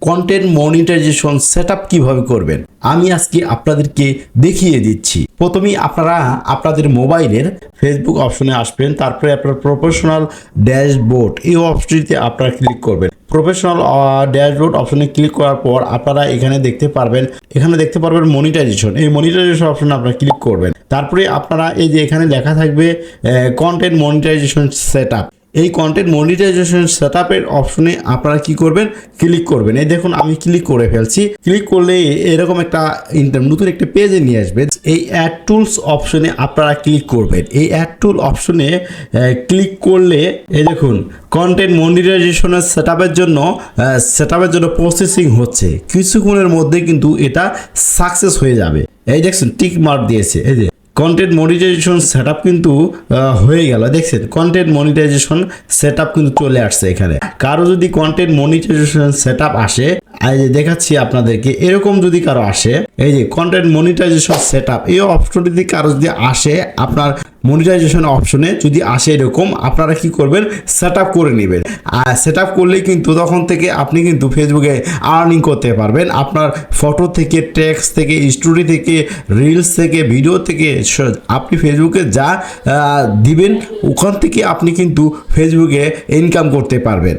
Content monetization setup কিভাবে করবেন আমি আজকে আপনাদেরকে দেখিয়ে দিচ্ছি। প্রথমেই আপনারা আপনাদের মোবাইলের ফেসবুক অপশনে আসবেন, তারপরে আপনার প্রফেশনাল ড্যাশবোর্ড এই অপশনটিতে আপনারা ক্লিক করবেন। প্রফেশনাল ড্যাশবোর্ড অপশনে ক্লিক করার পর আপনারা এখানে দেখতে পারবেন মনিটাইজেশন, এই মনিটাইজেশন অপশনে আপনারা ক্লিক করবেন। তারপরে আপনারা এই যে এখানে লেখা থাকবে কন্টেন্ট মনিটাইজেশন সেটআপ, এই কন্টেন্ট মনিটাইজেশন সেটআপের অপশনে আপনারা কি করবেন, ক্লিক করবেন। এই দেখুন আমি ক্লিক করে ফেলছি। ক্লিক করলে এরকম একটা নতুন একটা পেজে নিয়ে আসবে। এই অ্যাড টুলস অপশনে আপনারা ক্লিক করবেন। এই অ্যাড টুল অপশনে ক্লিক করলে এই দেখুন কন্টেন্ট মনিটাইজেশনের সেটআপের জন্য প্রসেসিং হচ্ছে, কিছুক্ষণের মধ্যে কিন্তু এটা সাকসেস হয়ে যাবে। এই দেখছেন টিক মার্ক দিয়েছে, এই যে কন্টেন্ট মনিটাইজেশন সেটআপ কিন্তু হয়ে গেল। দেখছেন কন্টেন্ট মনিটাইজেশন সেটআপ কিন্তু চলে আসছে। এখানে কারো যদি কন্টেন্ট মনিটাইজেশন সেটআপ আসে, এই যে দেখাচ্ছি আপনাদেরকে, এরকম যদি কারো আসে, এই যে কন্টেন্ট মনিটাইজেশন সেটআপ এই অপশনটি কারো যদি আসে, আপনার মনিটাইজেশন অপশনে যদি আসে এরকম, আপনারা কি করবেন, সেটআপ করে নেবেন। আর সেটআপ করলেই কিন্তু তখন থেকে আপনি কিন্তু ফেসবুকে আর্নিং করতে পারবেন। আপনার ফটো থেকে, টেক্সট থেকে, স্টোরি থেকে, রিলস থেকে, ভিডিও থেকে আপনি ফেসবুকে যা দিবেন ওখান থেকে আপনি কিন্তু ফেসবুকে ইনকাম করতে পারবেন।